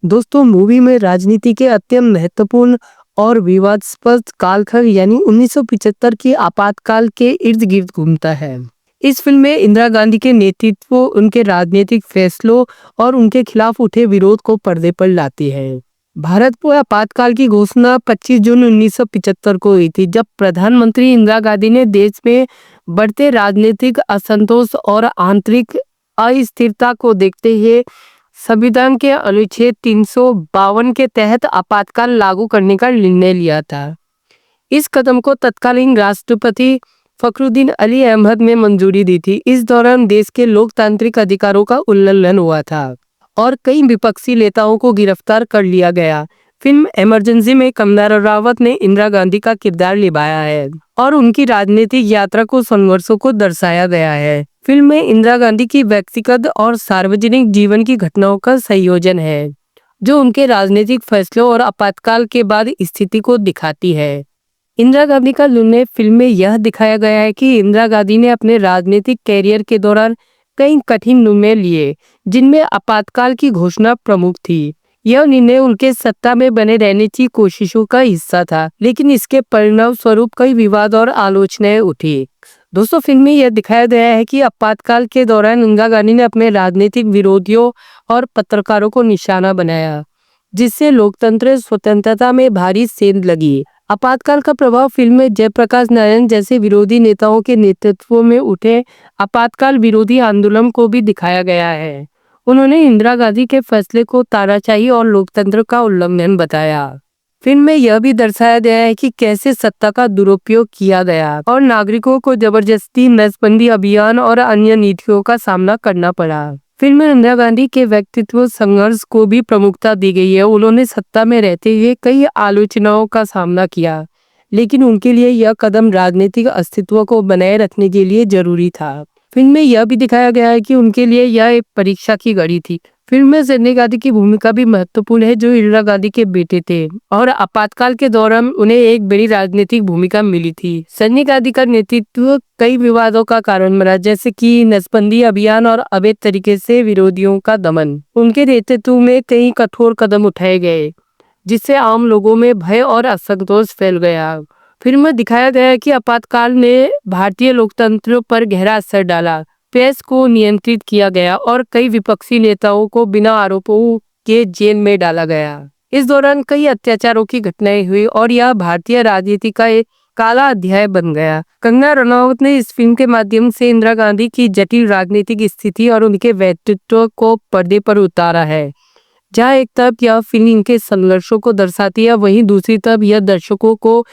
दोस्तों मूवी में राजनीति के अत्यंत महत्वपूर्ण और विवादास्पद कालखंड यानी 1975 की आपातकाल के इर्द गिर्द घूमता है। इस फिल्म में इंदिरा गांधी के नेतृत्व, उनके राजनीतिक फैसलों और उनके खिलाफ उठे विरोध को पर्दे पर लाती है। भारत पर आपातकाल की घोषणा 25 जून 1975 को हुई थी, जब प्रधानमंत्री इंदिरा गांधी ने देश में बढ़ते राजनीतिक असंतोष और आंतरिक अस्थिरता को देखते हुए संविधान के अनुच्छेद 352 के तहत आपातकाल लागू करने का निर्णय लिया था। इस कदम को तत्कालीन राष्ट्रपति फखरुद्दीन अली अहमद ने मंजूरी दी थी। इस दौरान देश के लोकतांत्रिक अधिकारों का उल्लंघन हुआ था और कई विपक्षी नेताओं को गिरफ्तार कर लिया गया। फिल्म इमरजेंसी में कंगना रनावत ने इंदिरा गांधी का किरदार निभाया है और उनकी राजनीतिक यात्रा को संघर्षों को दर्शाया गया है। फिल्म में इंदिरा गांधी की व्यक्तिगत और सार्वजनिक जीवन की घटनाओं का संयोजन है, जो उनके राजनीतिक फैसलों और आपातकाल के बाद स्थिति को दिखाती है। इंदिरा गांधी का निर्णय फिल्म में यह दिखाया गया है कि इंदिरा गांधी ने अपने राजनीतिक कैरियर के दौरान कई कठिन निर्णय लिए, जिनमें आपातकाल की घोषणा प्रमुख थी। यह निर्णय उनके सत्ता में बने रहने की कोशिशों का हिस्सा था, लेकिन इसके परिणाम स्वरूप कई विवाद और आलोचनाएं उठी। दोस्तों फिल्म में यह दिखाया गया है कि आपातकाल के दौरान इंदिरा गांधी ने अपने राजनीतिक विरोधियों और पत्रकारों को निशाना बनाया, जिससे लोकतंत्र स्वतंत्रता में भारी सेंध लगी। आपातकाल का प्रभाव फिल्म में जयप्रकाश नारायण जैसे विरोधी नेताओं के नेतृत्व में उठे आपातकाल विरोधी आंदोलन को भी दिखाया गया है। उन्होंने इंदिरा गांधी के फैसले को तानाशाही और लोकतंत्र का उल्लंघन बताया। फिल्म में यह भी दर्शाया गया है कि कैसे सत्ता का दुरुपयोग किया गया और नागरिकों को जबरदस्ती नसबंदी अभियान और अन्य नीतियों का सामना करना पड़ा। फिल्म में इंदिरा गांधी के व्यक्तित्व संघर्ष को भी प्रमुखता दी गई है। उन्होंने सत्ता में रहते हुए कई आलोचनाओं का सामना किया, लेकिन उनके लिए यह कदम राजनीतिक अस्तित्व को बनाए रखने के लिए जरूरी था। फिल्म में यह भी दिखाया गया है कि उनके लिए यह एक परीक्षा की घड़ी थी। फिल्म में संजय गांधी की भूमिका भी महत्वपूर्ण है, जो इंदिरा गांधी के बेटे थे और आपातकाल के दौरान उन्हें एक बड़ी राजनीतिक भूमिका मिली थी। संजय गांधी का नेतृत्व कई विवादों का कारण बना, जैसे कि नसबंदी अभियान और अवैध तरीके से विरोधियों का दमन। उनके नेतृत्व में कई कठोर कदम उठाए गए, जिससे आम लोगों में भय और असंतोष फैल गया। फिल्म में दिखाया गया है कि आपातकाल ने भारतीय लोकतंत्र पर गहरा असर डाला। प्रेस को नियंत्रित किया गया और कई विपक्षी नेताओं को बिना आरोपों के जेल में डाला गया। इस दौरान कई अत्याचारों की घटनाएं हुई और यह भारतीय राजनीति का एक काला अध्याय बन गया। कंगना रनावत ने इस फिल्म के माध्यम से इंदिरा गांधी की जटिल राजनीतिक स्थिति और उनके व्यक्तित्व को पर्दे पर उतारा है। जहाँ एक तरफ यह फिल्म इनके संघर्षों को दर्शाती है, वहीं दूसरी तरफ यह दर्शकों को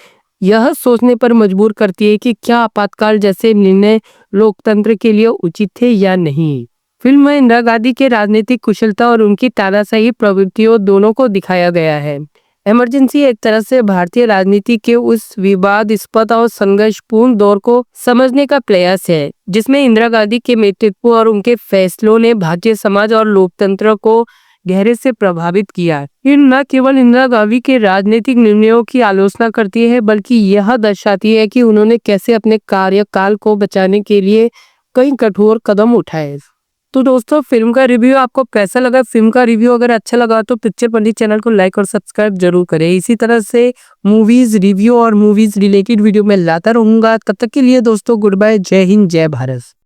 यह सोचने पर मजबूर करती है कि क्या आपातकाल जैसे निर्णय लोकतंत्र के लिए उचित थे या नहीं। फिल्म में इंदिरा गांधी के राजनीतिक कुशलता और उनकी तानाशाही प्रवृत्तियों दोनों को दिखाया गया है। इमरजेंसी एक तरह से भारतीय राजनीति के उस विवादास्पद और संघर्षपूर्ण दौर को समझने का प्रयास है, जिसमें इंदिरा गांधी के नेतृत्व और उनके फैसलों ने भारतीय समाज और लोकतंत्र को गहरे से प्रभावित किया। ये न केवल इंदिरा गांधी के राजनीतिक निर्णयों की आलोचना करती है, बल्कि यह दर्शाती है कि उन्होंने कैसे अपने कार्यकाल को बचाने के लिए कई कठोर कदम उठाए। तो दोस्तों फिल्म का रिव्यू आपको कैसा लगा? फिल्म का रिव्यू अगर अच्छा लगा तो पिक्चर पंडित चैनल को लाइक और सब्सक्राइब जरूर करें। इसी तरह से मूवीज रिव्यू और मूवीज रिलेटेड वीडियो मैं लाता रहूंगा। तब तक के लिए दोस्तों गुड बाय, जय हिंद, जय भारत।